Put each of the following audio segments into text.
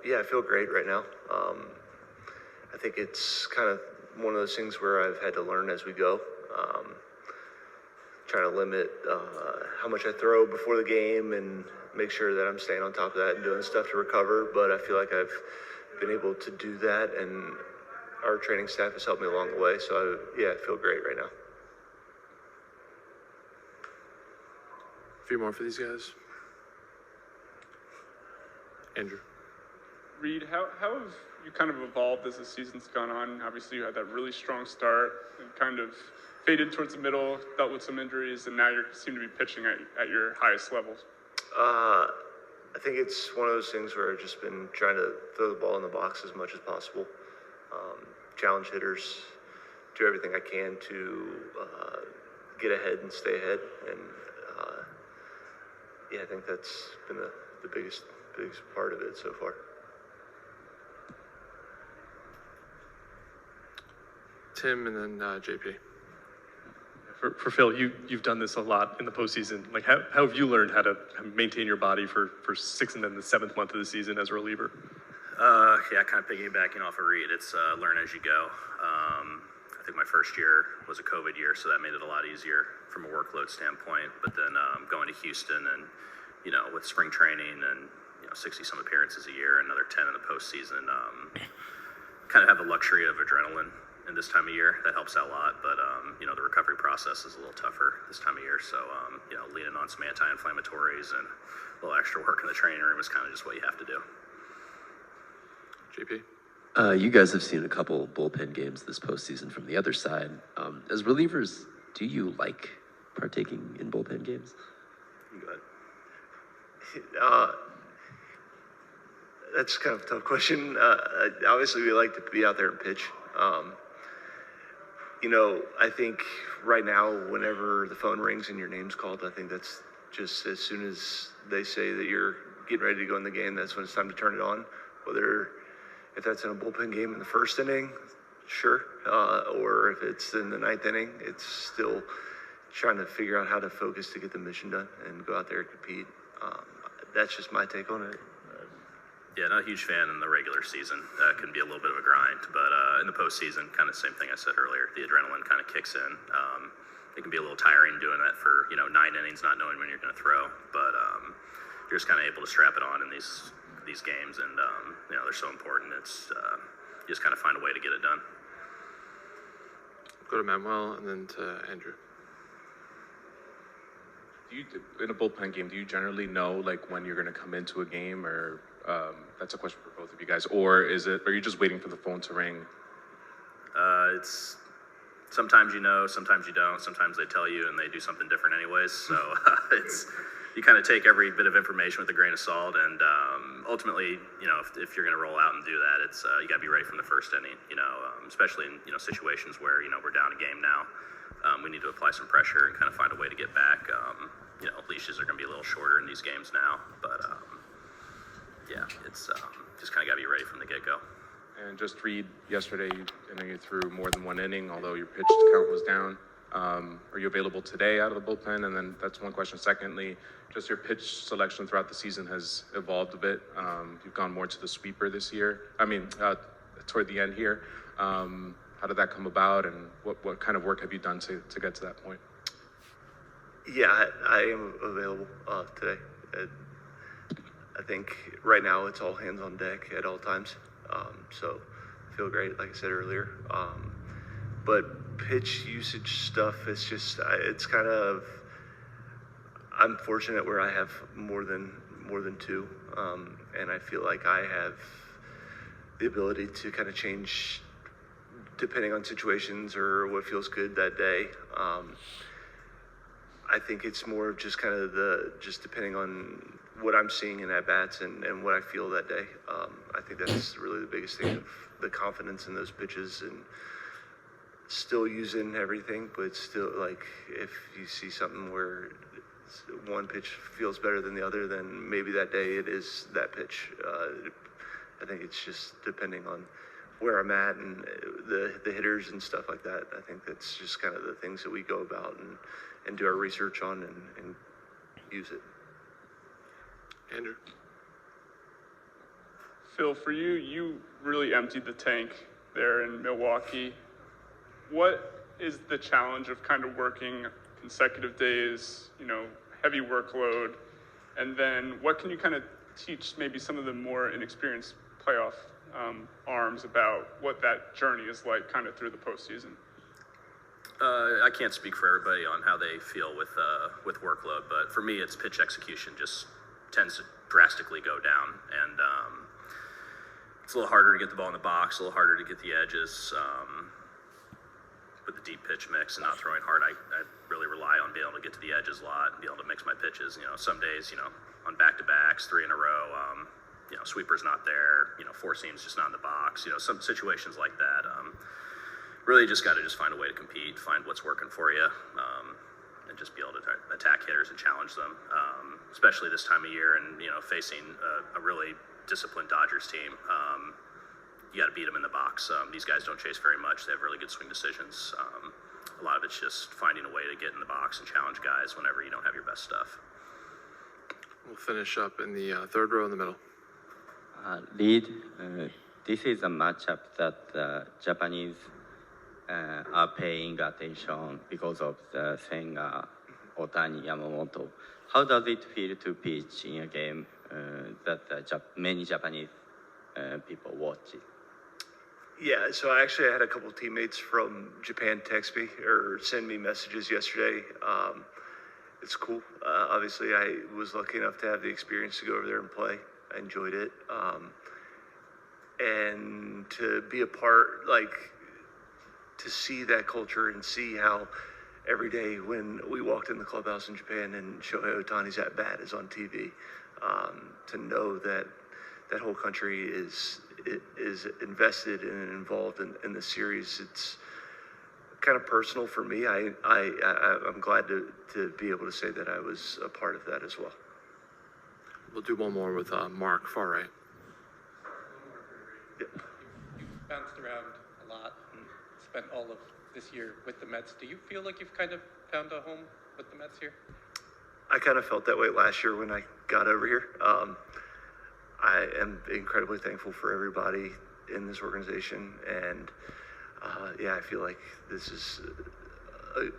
Yeah, I feel great right now. I think it's kind of one of those things where I've had to learn as we go. Trying to limit how much I throw before the game and make sure that I'm staying on top of that and doing stuff to recover. But I feel like I've been able to do that, and our training staff has helped me along the way. So, I feel great right now. A few more for these guys. Andrew. Reed, how have you kind of evolved as the season's gone on? Obviously, you had that really strong start and kind of faded towards the middle, dealt with some injuries, and now you seem to be pitching at your highest levels. I think it's one of those things where I've just been trying to throw the ball in the box as much as possible, challenge hitters, do everything I can to get ahead and stay ahead. And I think that's been the biggest part of it so far. Tim and then JP. For Phil, you've done this a lot in the postseason. Like, how have you learned how to maintain your body for 6th and then the 7th month of the season as a reliever? Kind of piggybacking off of Reed, it's learn as you go. I think my first year was a COVID year, so that made it a lot easier from a workload standpoint. But then going to Houston and, with spring training and, 60 some appearances a year, another 10 in the postseason, kind of have the luxury of adrenaline in this time of year. That helps out a lot, but the recovery process is a little tougher this time of year. So leaning on some anti-inflammatories and a little extra work in the training room is kind of just what you have to do. JP. You guys have seen a couple bullpen games this postseason from the other side. As relievers, do you like partaking in bullpen games? Go ahead. That's kind of a tough question. Obviously, we like to be out there and pitch. I think right now, whenever the phone rings and your name's called, I think that's just as soon as they say that you're getting ready to go in the game, that's when it's time to turn it on. If that's in a bullpen game in the first inning, sure. Or if it's in the 9th inning, it's still trying to figure out how to focus to get the mission done and go out there and compete. That's just my take on it. Yeah, not a huge fan in the regular season. Can be a little bit of a grind, but in the postseason, kind of same thing I said earlier. The adrenaline kind of kicks in. It can be a little tiring doing that for 9 innings, not knowing when you're going to throw. But you're just kind of able to strap it on in these games, and they're so important. It's you just kind of find a way to get it done. Go to Manuel and then to Andrew. In a bullpen game, do you generally know when you're going to come into a game, or that's a question for both of you guys, or are you just waiting for the phone to ring? It's sometimes sometimes you don't. Sometimes they tell you and they do something different anyways. So you kind of take every bit of information with a grain of salt, and ultimately, if you're going to roll out and do that, it's you got to be ready from the first inning. Especially in situations where we're down a game now. We need to apply some pressure and kind of find a way to get back. Leashes are going to be a little shorter in these games now, but it's just kind of got to be ready from the get-go. And just Reed, yesterday, you threw more than one inning, although your pitch count was down. Are you available today out of the bullpen? And then that's one question. Secondly, just your pitch selection throughout the season has evolved a bit. You've gone more to the sweeper this year. Toward the end here. How did that come about, and what kind of work have you done to get to that point? Yeah, I am available today. I think right now it's all hands on deck at all times. So I feel great, like I said earlier. But pitch usage stuff, it's kind of, I'm fortunate where I have more than two. And I feel like I have the ability to kind of change depending on situations or what feels good that day. I think it's more of just kind of just depending on what I'm seeing in at-bats and what I feel that day. I think that's really the biggest thing, of the confidence in those pitches, and still using everything, but still, if you see something where one pitch feels better than the other, then maybe that day it is that pitch. I think it's just depending on where I'm at and the hitters and stuff like that. I think that's just kind of the things that we go about and do our research on and use it. Andrew. Phil, for you, you really emptied the tank there in Milwaukee. What is the challenge of kind of working consecutive days, heavy workload, and then what can you kind of teach maybe some of the more inexperienced playoff arms about what that journey is like kind of through the postseason? I can't speak for everybody on how they feel with workload, but for me, it's pitch execution just tends to drastically go down, and it's a little harder to get the ball in the box, a little harder to get the edges. With the deep pitch mix and not throwing hard, I really rely on being able to get to the edges a lot and be able to mix my pitches. Some days, on back-to-backs, 3 in a row, sweeper's not there, 4 seams just not in the box, some situations like that. Really just got to find a way to compete, find what's working for you, and just be able to attack hitters and challenge them, especially this time of year and, facing a really disciplined Dodgers team. You got to beat them in the box. These guys don't chase very much. They have really good swing decisions. A lot of it's just finding a way to get in the box and challenge guys whenever you don't have your best stuff. We'll finish up in the third row in the middle. Reed, this is a matchup that the Japanese are paying attention because of the Senga, Ohtani, Yamamoto. How does it feel to pitch in a game that many Japanese people watch it? Yeah, so I had a couple teammates from Japan text me or send me messages yesterday. It's cool. Obviously, I was lucky enough to have the experience to go over there and play. I enjoyed it. And to be a part, to see that culture and see how every day when we walked in the clubhouse in Japan and Shohei Ohtani's at bat is on TV, to know that that whole country is invested and involved in the series. It's kind of personal for me. I'm glad to be able to say that I was a part of that as well. We'll do one more with Mark, far right. Yeah. You've bounced around a lot and spent all of this year with the Mets. Do you feel like you've kind of found a home with the Mets here? I kind of felt that way last year when I got over here. I am incredibly thankful for everybody in this organization, and I feel like this is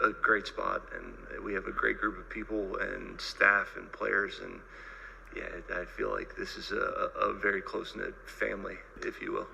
a great spot, and we have a great group of people and staff and players, and I feel like this is a very close-knit family, if you will.